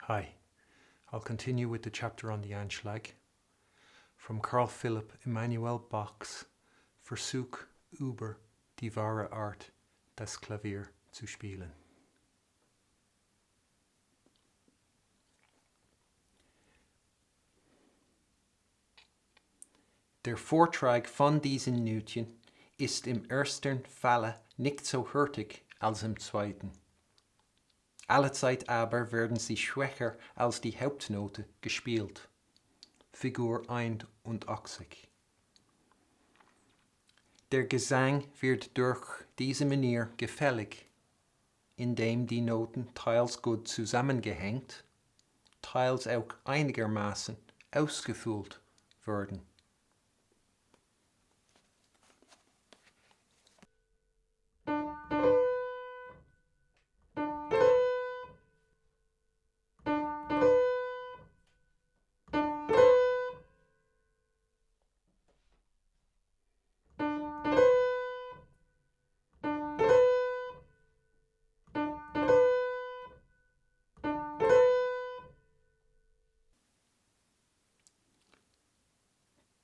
Hi, I'll continue with the chapter on the Anschlag from Carl Philipp Emanuel Bach's Versuch über die wahre Art, das Klavier zu spielen. Der Vortrag von diesen Nütchen ist im ersten Falle nicht so hurtig als im zweiten. Allezeit aber werden sie schwächer als die Hauptnote gespielt. Figur 81. Der Gesang wird durch diese Manier gefällig, indem die Noten teils gut zusammengehängt, teils auch einigermaßen ausgefüllt werden.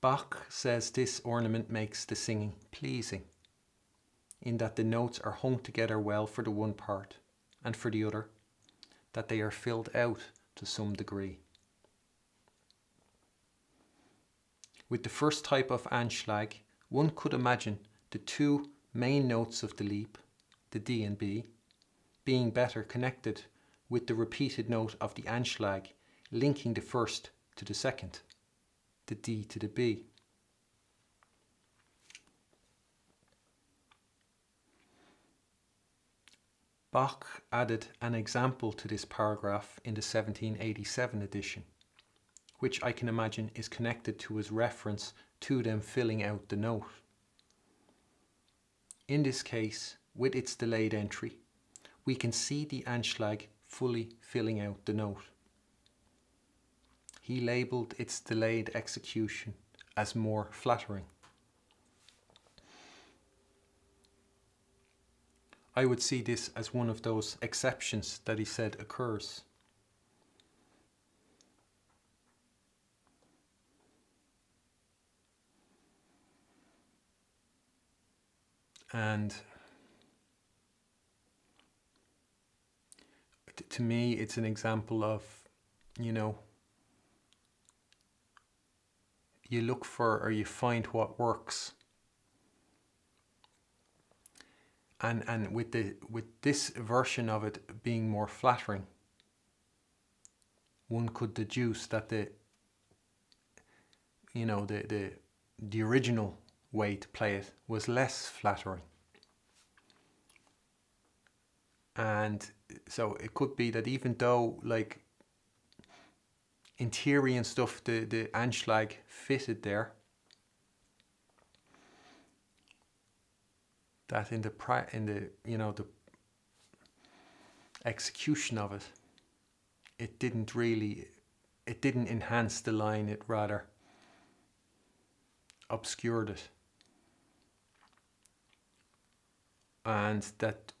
Bach says this ornament makes the singing pleasing, in that the notes are hung together well for the one part, and for the other, that they are filled out to some degree. With the first type of Anschlag, one could imagine the two main notes of the Lied, the D and B, being better connected with the repeated note of the Anschlag, linking the first to the second, the D to the B. Bach added an example to this paragraph in the 1787 edition, which I can imagine is connected to his reference to them filling out the note. In this case, with its delayed entry, we can see the Anschlag fully filling out the note. He labelled its delayed execution as more flattering. I would see this as one of those exceptions that he said occurs. And to me, it's an example of, you look for or you find what works. And with this version of it being more flattering, one could deduce that the original way to play it was less flattering. And so it could be that even though, like, in theory and stuff, the Anschlag fitted there, that in the the execution of it, it didn't enhance the line, it rather obscured it. And that,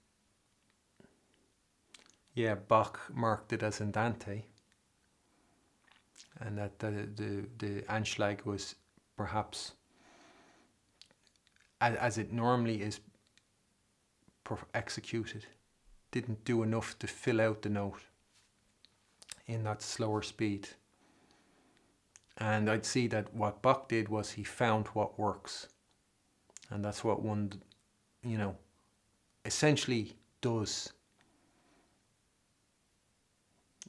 Bach marked it as andante, and that the Anschlag was perhaps, as it normally is executed, didn't do enough to fill out the note in that slower speed. And I'd see that what Bach did was he found what works, and that's what one essentially does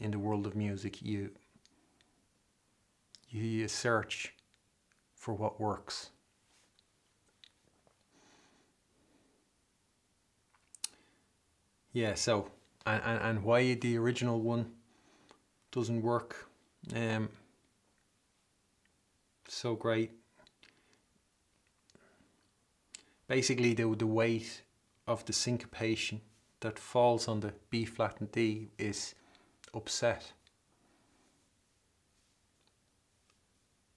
in the world of music. You search for what works. So and why the original one doesn't work so great. Basically, the weight of the syncopation that falls on the B flat and D is upset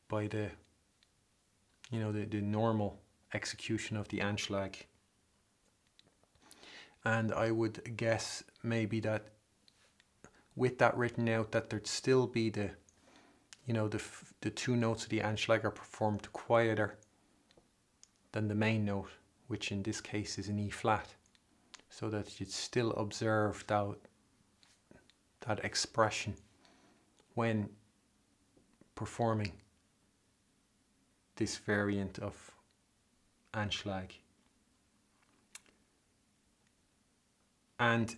by the normal execution of the Anschlag. And I would guess maybe that with that written out, that there'd still be the two notes of the Anschlag are performed quieter than the main note, which in this case is an E flat, so that you'd still observe that expression when performing this variant of Anschlag. And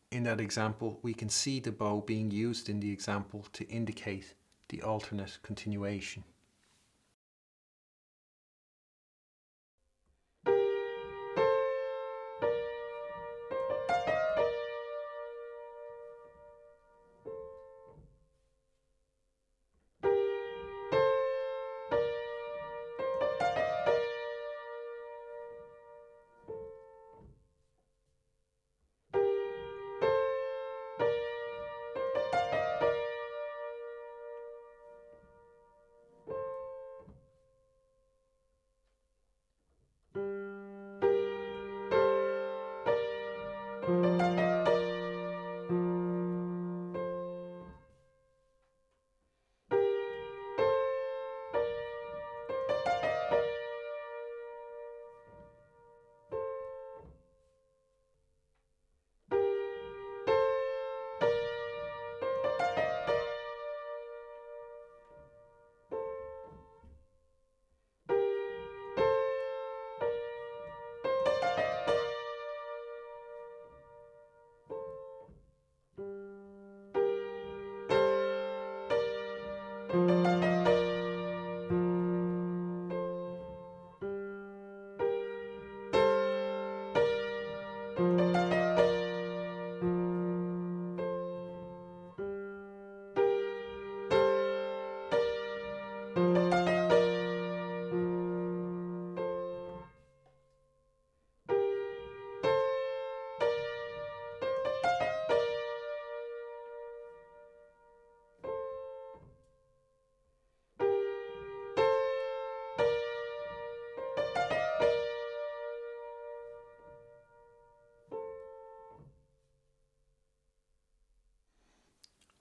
in that example, we can see the bow being used in the example to indicate the alternate continuation.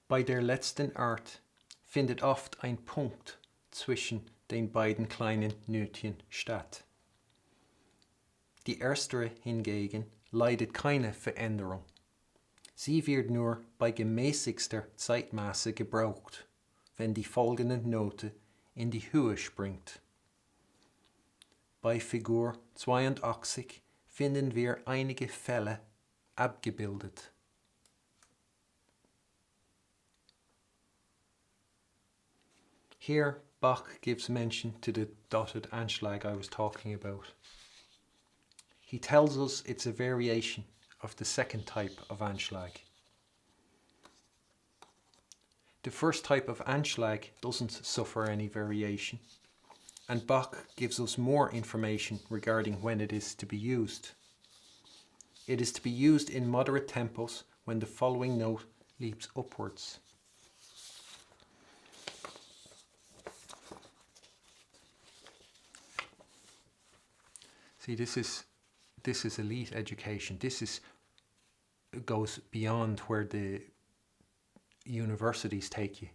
Bei der letzten Art findet oft ein Punkt zwischen den beiden kleinen Nötchen statt. Die erstere hingegen leidet keine Veränderung. Sie wird nur bei gemäßigster Zeitmaße gebraucht, wenn die folgende Note in die Höhe springt. Bei Figur 82 finden wir einige Fälle abgebildet. Here, Bach gives mention to the dotted Anschlag I was talking about. He tells us it's a variation of the second type of Anschlag. The first type of Anschlag doesn't suffer any variation, and Bach gives us more information regarding when it is to be used. It is to be used in moderate tempos when the following note leaps upwards. See, this is elite education. This goes beyond where the universities take you.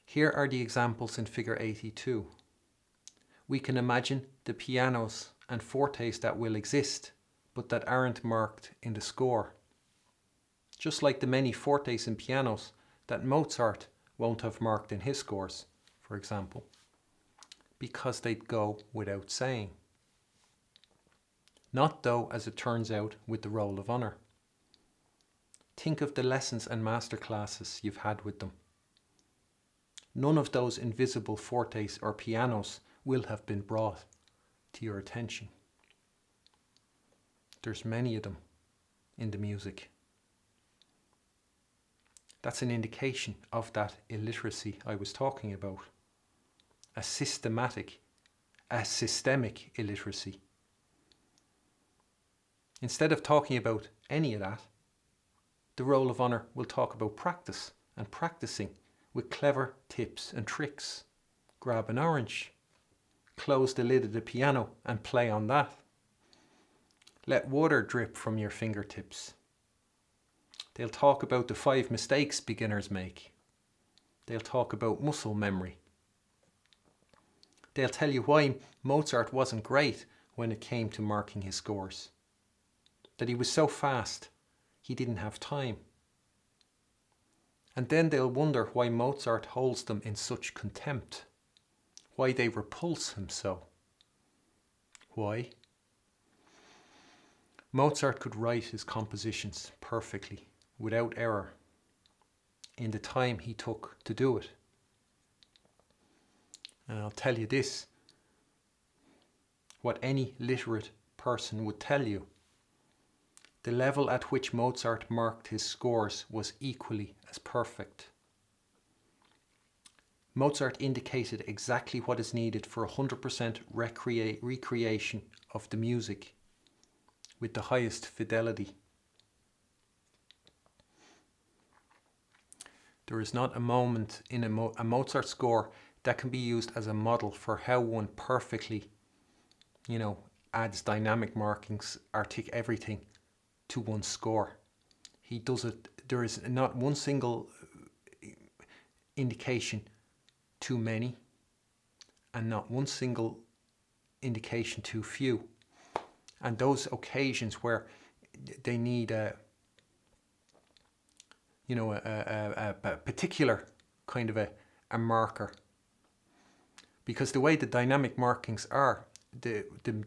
Here are the examples in figure 82. We can imagine the pianos and fortes that will exist, but that aren't marked in the score. Just like the many fortes and pianos that Mozart won't have marked in his scores, for example, because they'd go without saying. Not though, as it turns out, with the roll of honour. Think of the lessons and masterclasses you've had with them. None of those invisible fortes or pianos will have been brought to your attention. There's many of them in the music. That's an indication of that illiteracy I was talking about. A systemic illiteracy. Instead of talking about any of that, the roll of honour will talk about practice and practicing with clever tips and tricks, grab an orange, close the lid of the piano and play on that. Let water drip from your fingertips. They'll talk about the 5 mistakes beginners make. They'll talk about muscle memory. They'll tell you why Mozart wasn't great when it came to marking his scores. That he was so fast, he didn't have time. And then they'll wonder why Mozart holds them in such contempt. Why they repulse him so. Why? Mozart could write his compositions perfectly, without error, in the time he took to do it. And I'll tell you this, what any literate person would tell you. The level at which Mozart marked his scores was equally as perfect. Mozart indicated exactly what is needed for 100% recreation of the music with the highest fidelity. There is not a moment in a Mozart score that can be used as a model for how one perfectly, adds dynamic markings, everything to one score. He does it. There is not one single indication too many, and not one single indication too few. And those occasions where they need a particular kind of a marker, because the way the dynamic markings are, the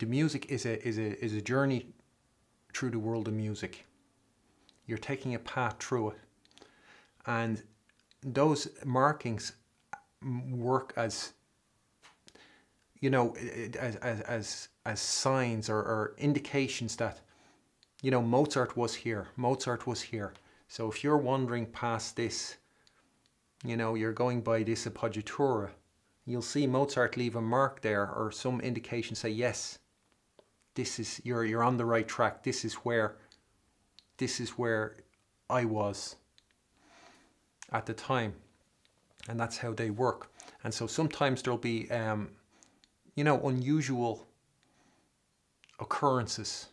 music is a journey through the world of music. You're taking a path through it, and those markings work as as signs or indications that Mozart was here. So if you're wandering past this, you're going by this appoggiatura, you'll see Mozart leave a mark there, or some indication say, yes, this is you're on the right track. This is where I was at the time. And that's how they work. And so sometimes there'll be unusual occurrences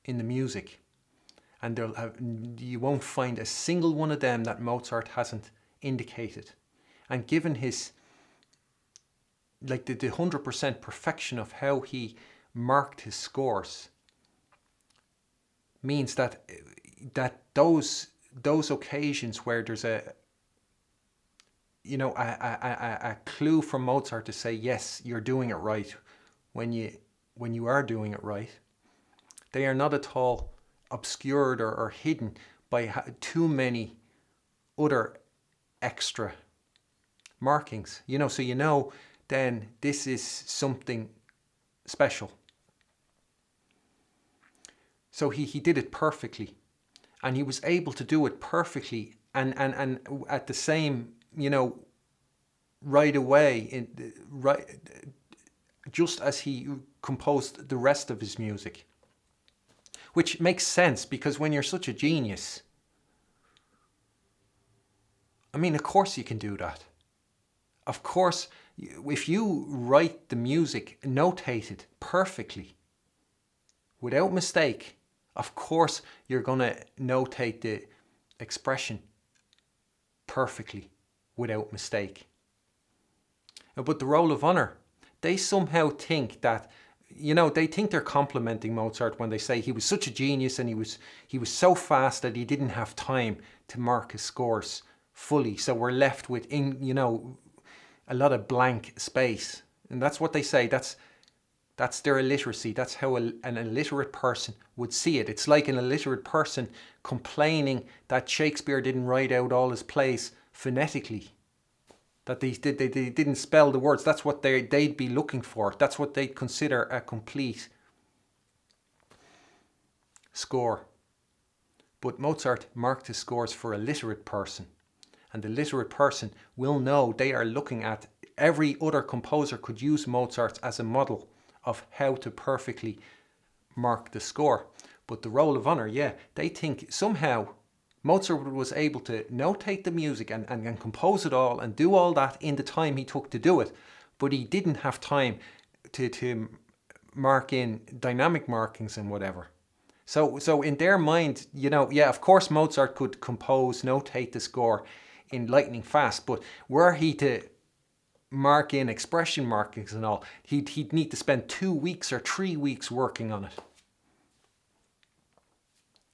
in the music, and you won't find a single one of them that Mozart hasn't indicated. And given his the 100% perfection of how he marked his scores, means that those occasions where there's a clue from Mozart to say, yes, you're doing it right, when you are doing it right, they are not at all obscured or hidden by too many other extra markings. So then this is something special. So he did it perfectly, and he was able to do it perfectly and at the same, right away, just as he composed the rest of his music. Which makes sense, because when you're such a genius, of course you can do that. Of course, if you write the music notated perfectly, without mistake, of course you're going to notate the expression perfectly, without mistake. But the roll of honor, they somehow think that, they think they're complimenting Mozart when they say he was such a genius and he was so fast that he didn't have time to mark his scores fully. So we're left with, a lot of blank space. And that's what they say. That's their illiteracy. That's how an illiterate person would see it. It's like an illiterate person complaining that Shakespeare didn't write out all his plays phonetically. That they didn't spell the words. That's what they'd be looking for. That's what they'd consider a complete score. But Mozart marked his scores for a literate person. And the literate person will know they are looking at, every other composer could use Mozart as a model of how to perfectly mark the score. But the roll of honor, they think somehow Mozart was able to notate the music and compose it all and do all that in the time he took to do it. but he didn't have time to mark in dynamic markings and whatever. So in their mind, yeah, of course Mozart could compose, notate the score in lightning fast, but were he to mark in expression markings and all, he'd need to spend 2 weeks or 3 weeks working on it.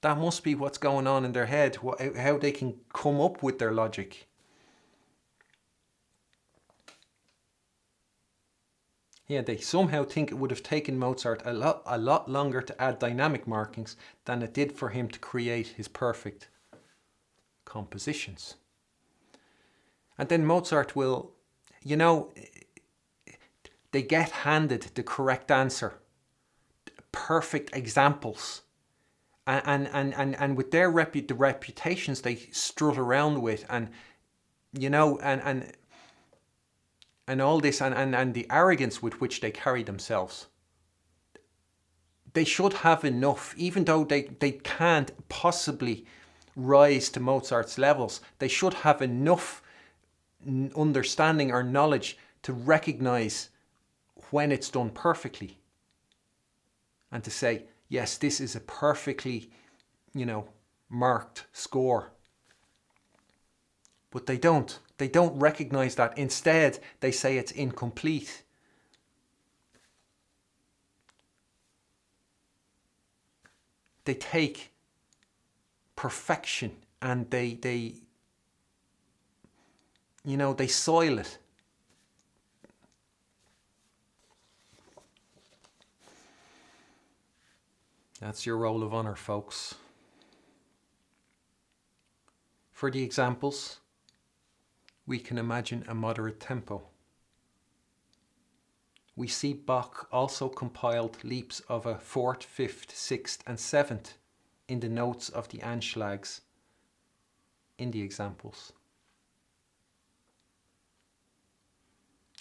That must be what's going on in their head, how they can come up with their logic. Yeah, they somehow think it would have taken Mozart a lot longer to add dynamic markings than it did for him to create his perfect compositions. And then Mozart will, they get handed the correct answer, perfect examples. And with their the reputations they strut around with, and and all this, and the arrogance with which they carry themselves, they should have enough, even though they can't possibly rise to Mozart's levels. They should have enough understanding or knowledge to recognize when it's done perfectly and to say, yes, this is a perfectly, marked score. But they don't. They don't recognize that. Instead, they say it's incomplete. They take perfection and they soil it. That's your roll of honor, folks. For the examples, we can imagine a moderate tempo. We see Bach also compiled leaps of a 4th, 5th, 6th and 7th in the notes of the Anschlags in the examples.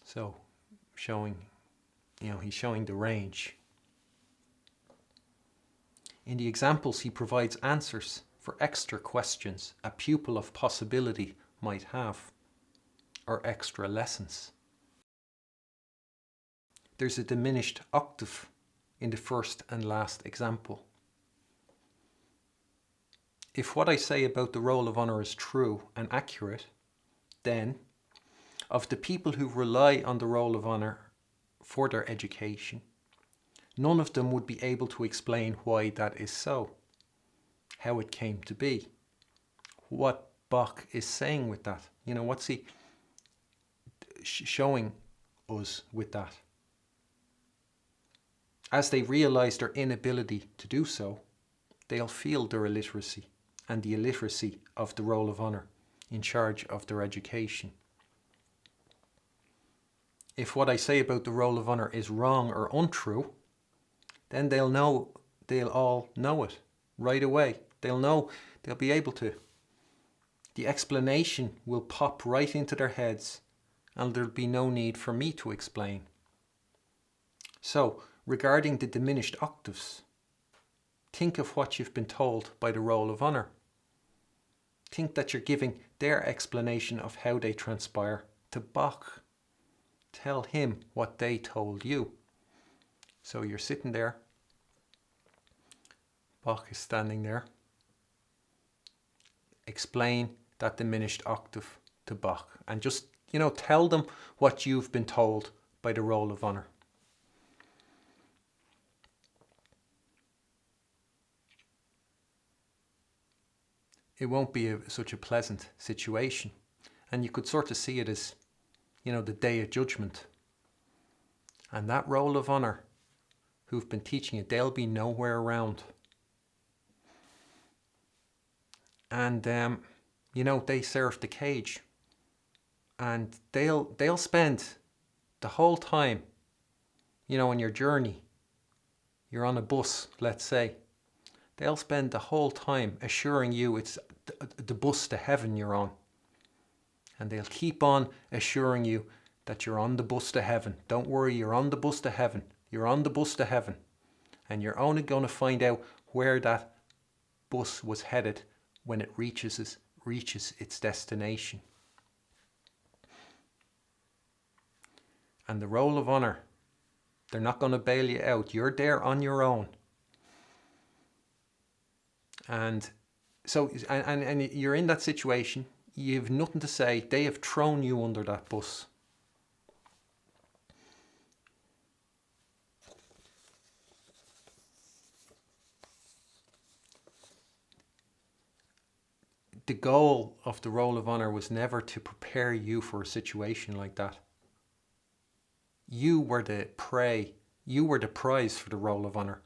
So, he's showing the range. In the examples, he provides answers for extra questions a pupil of possibility might have, or extra lessons. There's a diminished octave in the first and last example. If what I say about the roll of honor is true and accurate, then of the people who rely on the roll of honor for their education, none of them would be able to explain why that is so, how it came to be, what Bach is saying with that. What's he showing us with that? As they realize their inability to do so, they'll feel their illiteracy and the illiteracy of the roll of honor in charge of their education. If what I say about the roll of honor is wrong or untrue, then they'll all know it right away. They'll be able to. The explanation will pop right into their heads, and there'll be no need for me to explain. So, regarding the diminished octaves, think of what you've been told by the roll of honor. Think that you're giving their explanation of how they transpire to Bach. Tell him what they told you. So you're sitting there. Bach is standing there. Explain that diminished octave to Bach. And just, tell them what you've been told by the roll of honor. It won't be such a pleasant situation. And you could sort of see it as, the day of judgment. And that roll of honor, who've been teaching it, they'll be nowhere around. And, they serve the cage. And they'll spend the whole time, on your journey. You're on a bus, let's say. They'll spend the whole time assuring you it's the bus to heaven you're on. And they'll keep on assuring you that you're on the bus to heaven. Don't worry, you're on the bus to heaven. You're on the bus to heaven. And you're only going to find out where that bus was headed when it reaches its destination. And the roll of honor, they're not going to bail you out. You're there on your own. And so, and you're in that situation. You have nothing to say. They have thrown you under that bus. The goal of the roll of honor was never to prepare you for a situation like that. You were the prey. You were the prize for the roll of honor.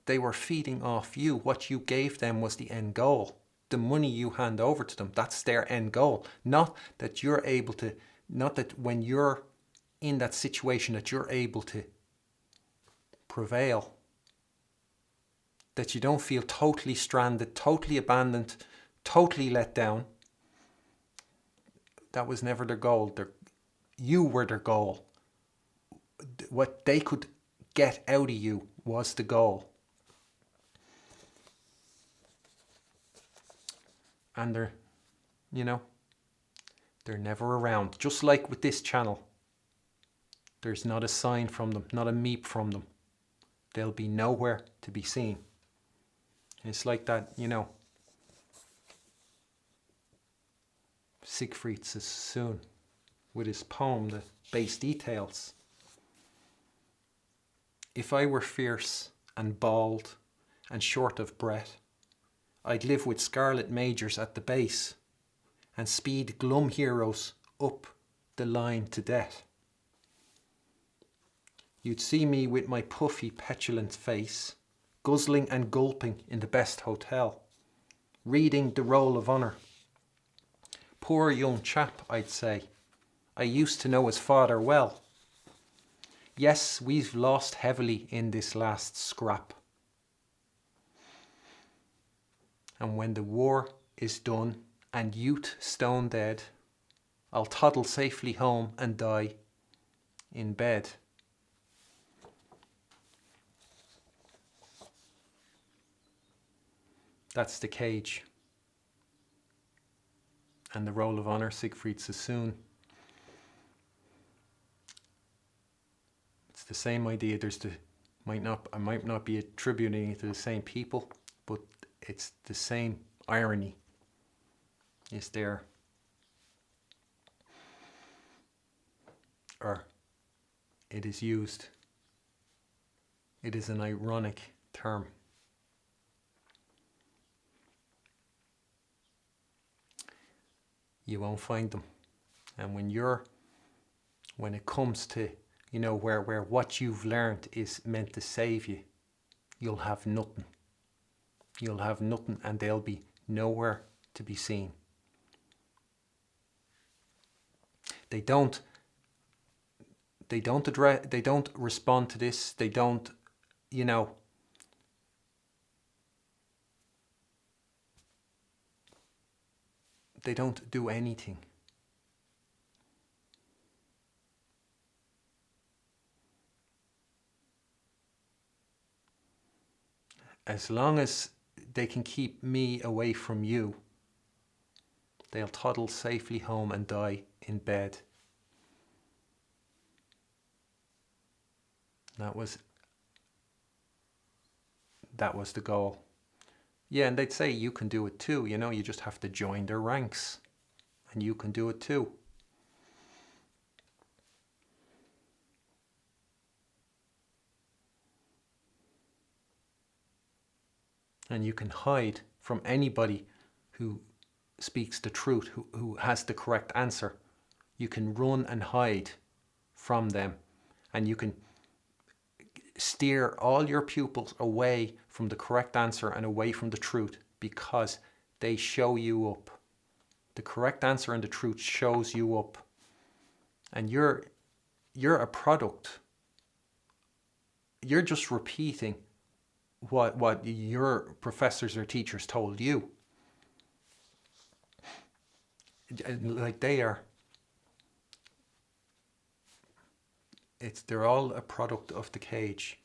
They were feeding off you. What you gave them was the end goal. The money you hand over to them, that's their end goal. Not that you're able to, not that when you're in that situation that you're able to prevail. That you don't feel totally stranded, totally abandoned, totally let down. That was never their goal. You were their goal. What they could get out of you was the goal. And they're never around. Just like with this channel. There's not a sign from them, not a meep from them. They'll be nowhere to be seen. It's like that, Siegfried Sassoon with his poem, The Base Details. If I were fierce and bald and short of breath, I'd live with scarlet majors at the base and speed glum heroes up the line to death. You'd see me with my puffy, petulant face, guzzling and gulping in the best hotel, reading the roll of honor. Poor young chap, I'd say. I used to know his father well. Yes, we've lost heavily in this last scrap. And when the war is done and youth stone dead, I'll toddle safely home and die in bed. That's the cage. And the roll of honor, Siegfried Sassoon. It's the same idea. I might not be attributing it to the same people, but it's the same irony is there. Or it is used. It is an ironic term. You won't find them. And when it comes to, where what you've learned is meant to save you, you'll have nothing. You'll have nothing, and they'll be nowhere to be seen. They don't respond to this. They don't, they don't do anything. As long as they can keep me away from you, they'll toddle safely home and die in bed. That was the goal. Yeah, and they'd say you can do it too, you just have to join their ranks and you can do it too. And you can hide from anybody who speaks the truth, who has the correct answer. You can run and hide from them, and you can steer all your pupils away from the correct answer and away from the truth, because they show you up. The correct answer and the truth shows you up, and you're a product. You're just repeating what your professors or teachers told you. Like they are. They're all a product of the cage.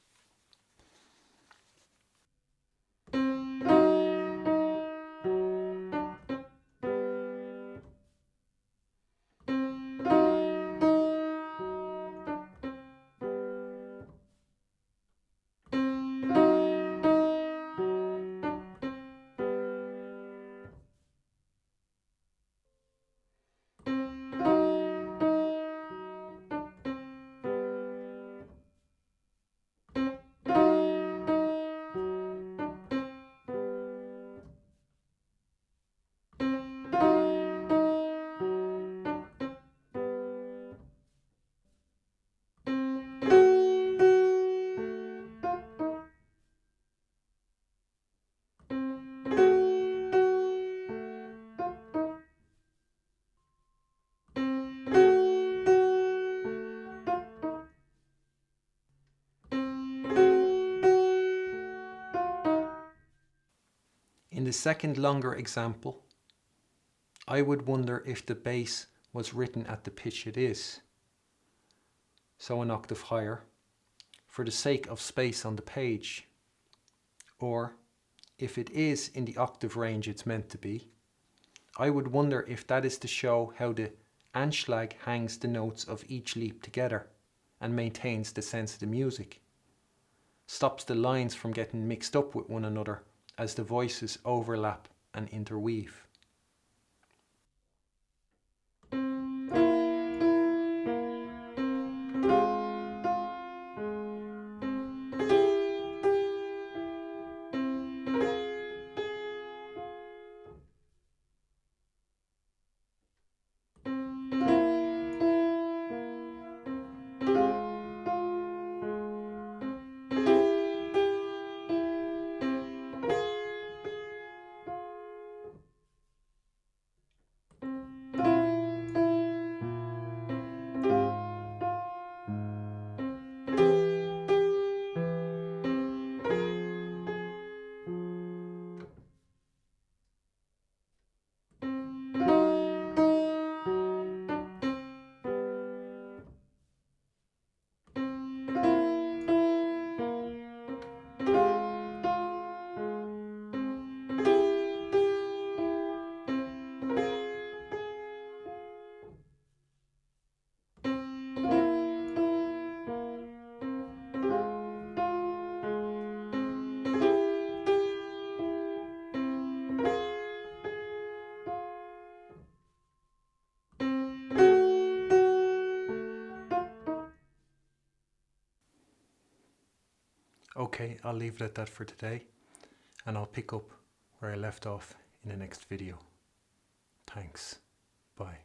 the second longer example, I would wonder if the bass was written at the pitch it is, so an octave higher, for the sake of space on the page, or if it is in the octave range it's meant to be, I would wonder if that is to show how the Anschlag hangs the notes of each leap together and maintains the sense of the music, stops the lines from getting mixed up with one another as the voices overlap and interweave. Okay, I'll leave it at that for today, and I'll pick up where I left off in the next video. Thanks. Bye.